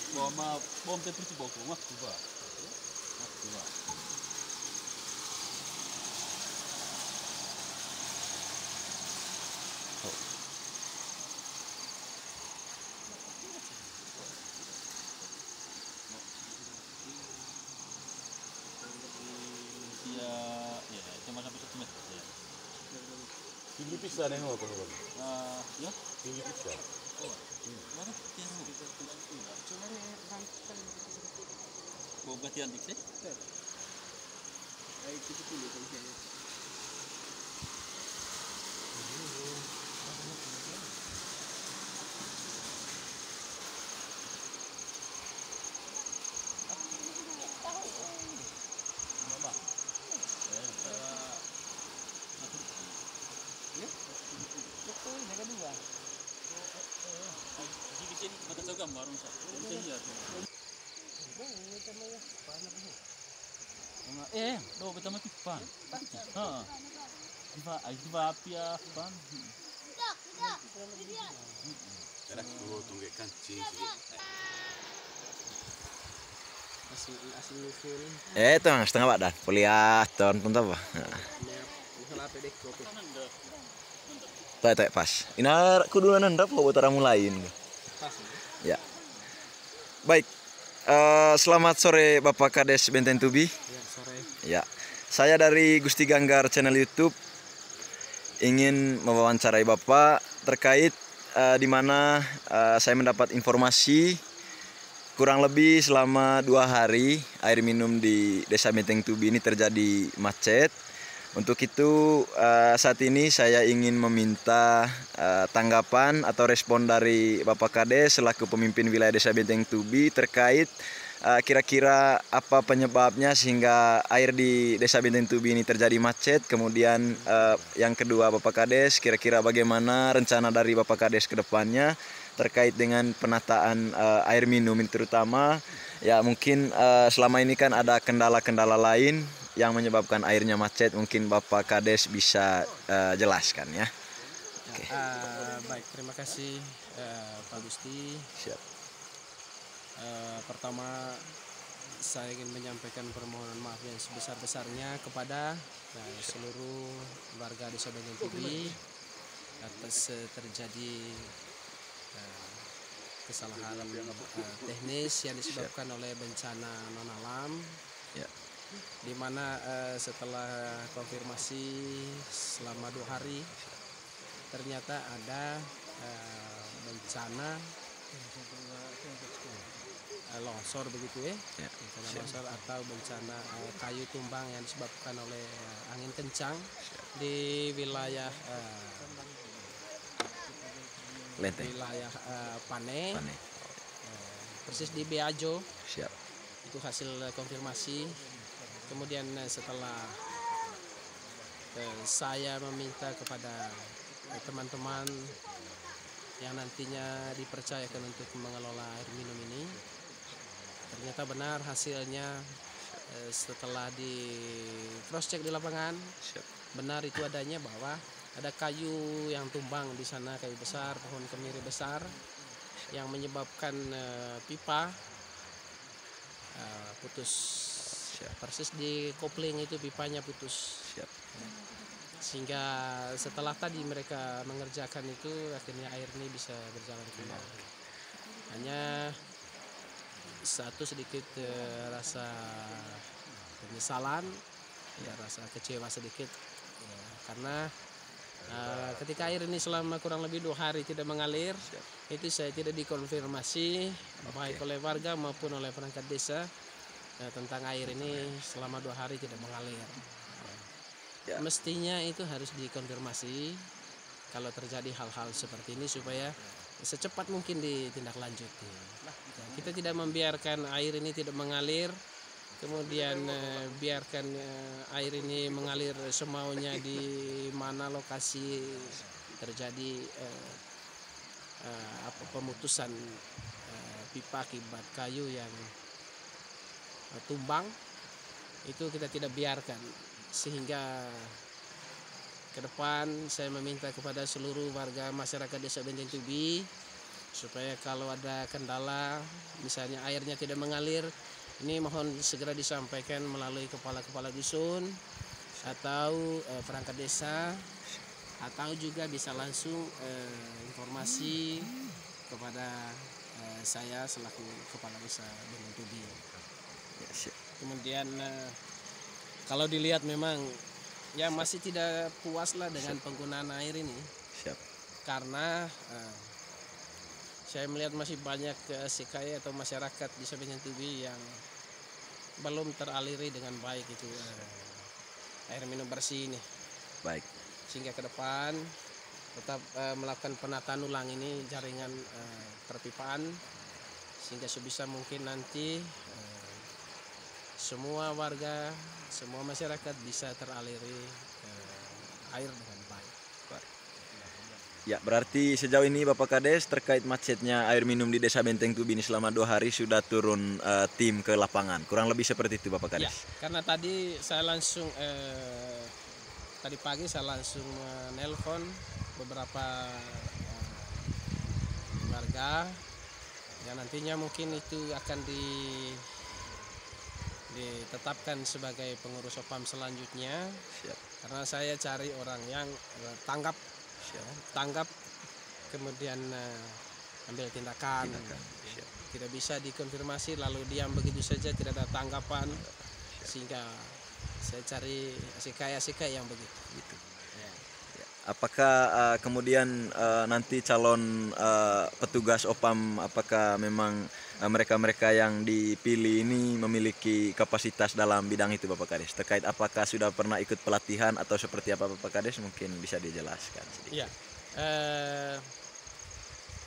Bawa bom teh pergi bawa ke rumah coba. Coba. Ya, cuma sampai 1 meter ya. Tinggi pisah nih apa kawan? Ya. Tinggi pisah. Mana tiang? Bawa gantian dik sih? Di sini mata saya gambar Ustaz. Bisa lihat. Do betul mati pan. Heeh. Diva api ya pan. Ada dua tunggak kancing Itu yang setengah badan. Kuliah tahun pun apa? Tak pas. Ina kudu nandap buat orang lain. Ya. Baik. Selamat sore Bapak Kades Benten Tubi. Ya, sore. Ya. Saya dari Gusti Ganggar channel YouTube ingin mewawancarai Bapak terkait di mana saya mendapat informasi kurang lebih selama 2 hari air minum di Desa Benteng Tubi ini terjadi macet. Untuk itu saat ini saya ingin meminta tanggapan atau respon dari Bapak Kades selaku pemimpin wilayah Desa Benteng Tubi terkait kira-kira apa penyebabnya sehingga air di Desa Benteng Tubi ini terjadi macet. Kemudian yang kedua Bapak Kades, kira-kira bagaimana rencana dari Bapak Kades ke depannya terkait dengan penataan air minum ini terutama. Ya mungkin selama ini kan ada kendala-kendala lain yang menyebabkan airnya macet, mungkin Bapak Kades bisa jelaskan ya. Oke. Baik, terima kasih Pak Gusti. Siap. Pertama saya ingin menyampaikan permohonan maaf yang sebesar-besarnya kepada seluruh warga Desa Benteng Tubi atas terjadi kesalahan teknis yang disebabkan oleh bencana non alam. Ya. Di mana setelah konfirmasi selama 2 hari ternyata ada bencana longsor begitu ya, bencana longsor atau bencana kayu tumbang yang disebabkan oleh angin kencang di wilayah wilayah Pane. Persis di Beajo. Siap. Itu hasil konfirmasi. Kemudian setelah saya meminta kepada teman-teman yang nantinya dipercayakan untuk mengelola air minum ini, ternyata benar hasilnya setelah di cross check di lapangan. Benar itu adanya bahwa ada kayu yang tumbang di sana, kayu besar, pohon kemiri besar yang menyebabkan pipa putus. Persis di kopling itu pipanya putus. Sehingga setelah tadi mereka mengerjakan itu akhirnya air ini bisa berjalan kembali. Hanya satu sedikit rasa penyesalan, ya, rasa kecewa sedikit ya, karena ketika air ini selama kurang lebih 2 hari tidak mengalir, itu saya tidak dikonfirmasi baik oleh warga maupun oleh perangkat desa tentang air ini selama 2 hari tidak mengalir. Mestinya itu harus dikonfirmasi kalau terjadi hal-hal seperti ini supaya secepat mungkin ditindaklanjuti. Kita tidak membiarkan air ini tidak mengalir, kemudian biarkan air ini mengalir semaunya di mana lokasi terjadi pemutusan pipa akibat kayu yang tumbang. Itu kita tidak biarkan, sehingga ke depan saya meminta kepada seluruh warga masyarakat Desa Benteng Tubi supaya kalau ada kendala misalnya airnya tidak mengalir, ini mohon segera disampaikan melalui kepala-kepala dusun atau perangkat desa, atau juga bisa langsung informasi kepada saya selaku kepala desa Gunung Tubi. Kemudian kalau dilihat memang ya masih tidak puas lah dengan penggunaan air ini. Karena saya melihat masih banyak SKY atau masyarakat di Sabenyan Tubi yang belum teraliri dengan baik itu air minum bersih ini. Baik. Sehingga ke depan tetap melakukan penataan ulang ini jaringan perpipaan, sehingga sebisa mungkin nanti semua warga, semua masyarakat bisa teraliri air dengan baik. Ya, berarti sejauh ini Bapak Kades terkait macetnya air minum di Desa Benteng Tubi ini selama 2 hari sudah turun tim ke lapangan. Kurang lebih seperti itu Bapak Kades. Ya, karena tadi saya langsung tadi pagi saya langsung menelpon beberapa warga yang nantinya mungkin itu akan ditetapkan sebagai pengurus OPAM selanjutnya. Siap. Karena saya cari orang yang tanggap, kemudian ambil tindakan. Tidak bisa dikonfirmasi lalu diam begitu saja, tidak ada tanggapan. Sehingga saya cari SKY yang begitu. Apakah kemudian nanti calon petugas OPAM, apakah memang mereka-mereka yang dipilih ini memiliki kapasitas dalam bidang itu Bapak Kades? Terkait apakah sudah pernah ikut pelatihan atau seperti apa Bapak Kades, mungkin bisa dijelaskan sedikit. Iya,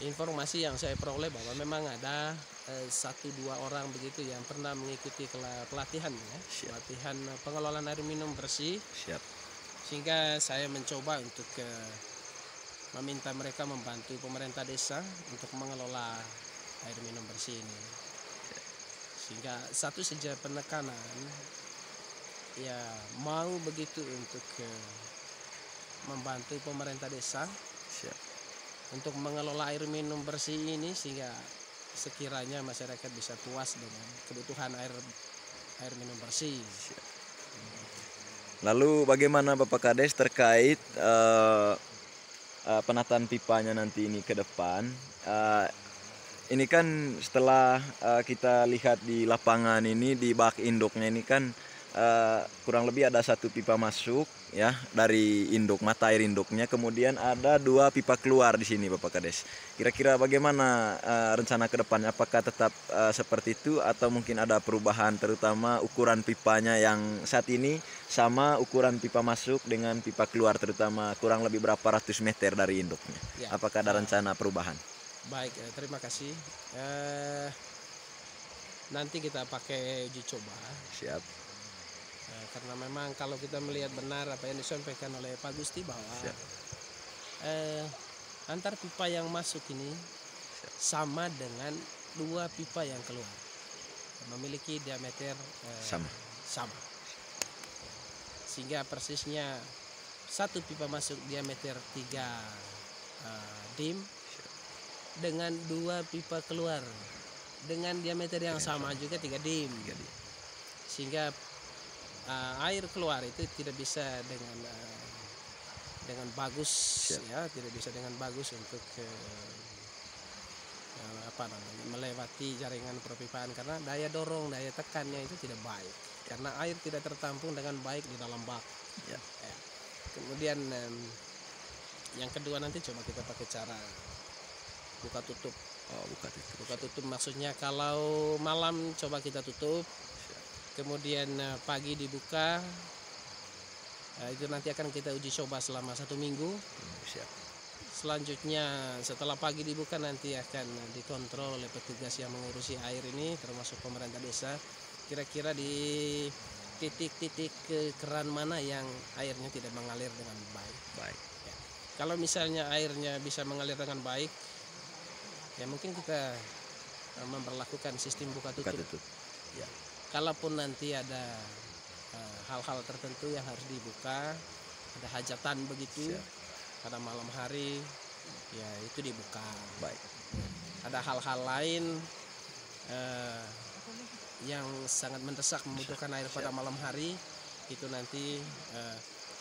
informasi yang saya peroleh bahwa memang ada 1-2 orang begitu yang pernah mengikuti pelatihan ya, pelatihan pengelolaan air minum bersih. Siap. Sehingga saya mencoba untuk meminta mereka membantu pemerintah desa untuk mengelola air minum bersih ini. Sehingga satu saja penekanan ya mau begitu untuk membantu pemerintah desa. Siap. Untuk mengelola air minum bersih ini, sehingga sekiranya masyarakat bisa puas dengan kebutuhan air minum bersih. Siap. Lalu bagaimana Bapak Kades terkait penataan pipanya nanti ini ke depan? Ini kan setelah kita lihat di lapangan ini, di bak induknya ini kan kurang lebih ada 1 pipa masuk ya dari induk, mata air induknya, kemudian ada 2 pipa keluar di sini Bapak Kades. Kira-kira bagaimana rencana ke depannya? Apakah tetap seperti itu atau mungkin ada perubahan, terutama ukuran pipanya yang saat ini sama ukuran pipa masuk dengan pipa keluar, terutama kurang lebih berapa ratus meter dari induknya? Ya. Apakah ada rencana perubahan? Baik, terima kasih. Nanti kita pakai uji coba. Siap. Karena memang kalau kita melihat benar apa yang disampaikan oleh Pak Gusti bahwa antar pipa yang masuk ini sama dengan 2 pipa yang keluar, memiliki diameter sama. Sehingga persisnya 1 pipa masuk diameter 3 dim dengan 2 pipa keluar dengan diameter yang sama juga 3 dim. Sehingga air keluar itu tidak bisa dengan bagus ya, tidak bisa dengan bagus untuk melewati jaringan perpipaan, karena daya dorong, daya tekannya itu tidak baik, karena air tidak tertampung dengan baik di dalam bak. Ya. Kemudian yang kedua nanti coba kita pakai cara buka tutup. Buka tutup maksudnya kalau malam coba kita tutup. Kemudian pagi dibuka, itu nanti akan kita uji coba selama 1 minggu. Selanjutnya setelah pagi dibuka nanti akan dikontrol oleh petugas yang mengurusi air ini, termasuk pemerintah desa. Kira-kira di titik-titik keran mana yang airnya tidak mengalir dengan baik. Ya. Kalau misalnya airnya bisa mengalir dengan baik, ya mungkin kita memperlakukan sistem buka tutup. Ya. Kalaupun nanti ada hal-hal tertentu yang harus dibuka, ada hajatan begitu pada malam hari, ya itu dibuka. Baik. ada hal-hal lain yang sangat mendesak membutuhkan air pada malam hari, itu nanti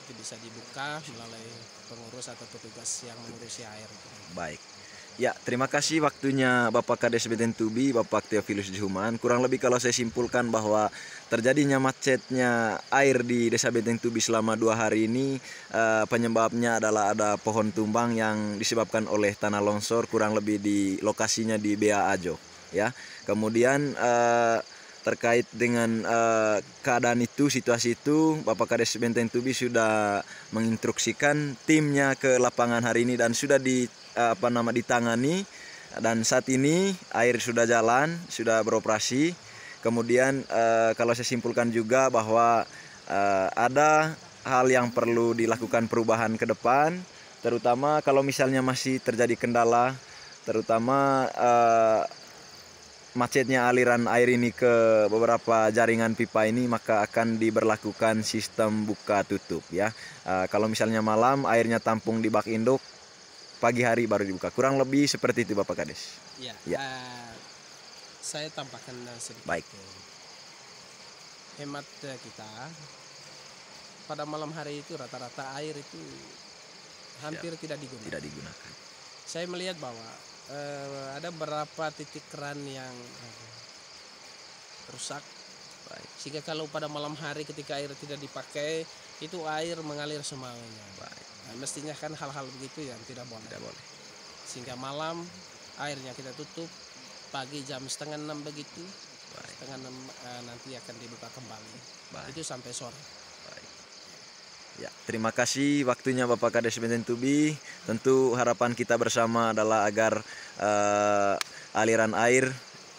itu bisa dibuka melalui pengurus atau petugas yang mengurusi air. Baik. Ya, terima kasih waktunya Bapak Kades Benteng Tubi, Bapak Theophilus Juman. Kurang lebih kalau saya simpulkan bahwa terjadinya macetnya air di Desa Benteng Tubi selama 2 hari ini penyebabnya adalah ada pohon tumbang yang disebabkan oleh tanah longsor, kurang lebih di lokasinya di Bea Ajo, ya. Kemudian terkait dengan keadaan itu, situasi itu, Bapak Kades Benteng Tubi sudah menginstruksikan timnya ke lapangan hari ini dan sudah ditangani, dan saat ini air sudah jalan, sudah beroperasi. Kemudian kalau saya simpulkan juga bahwa ada hal yang perlu dilakukan perubahan ke depan, terutama kalau misalnya masih terjadi kendala, terutama macetnya aliran air ini ke beberapa jaringan pipa ini, maka akan diberlakukan sistem buka tutup, ya. Kalau misalnya malam airnya tampung di bak induk, pagi hari baru dibuka. Kurang lebih seperti itu Bapak Kades. Ya, Ya. Saya tambahkan sedikit. Baik. Hemat kita pada malam hari itu rata-rata air itu hampir tidak digunakan. Tidak digunakan. Saya melihat bahwa ada beberapa titik keran yang rusak. Baik. Sehingga kalau pada malam hari ketika air tidak dipakai, itu air mengalir semaunya. Baik. Nah, mestinya kan hal-hal begitu yang tidak boleh. Tidak boleh. Sehingga malam airnya kita tutup, pagi jam 5:30 begitu, Baik. 5:30 nanti akan dibuka kembali. Baik. Itu sampai sore. Baik. Ya, terima kasih waktunya Bapak Kades Benteng Tubi. Tentu harapan kita bersama adalah agar aliran air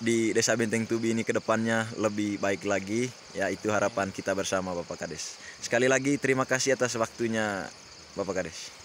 di Desa Benteng Tubi ini ke depannya lebih baik lagi. Ya, itu harapan kita bersama Bapak Kades. Sekali lagi terima kasih atas waktunya Bapak Kades.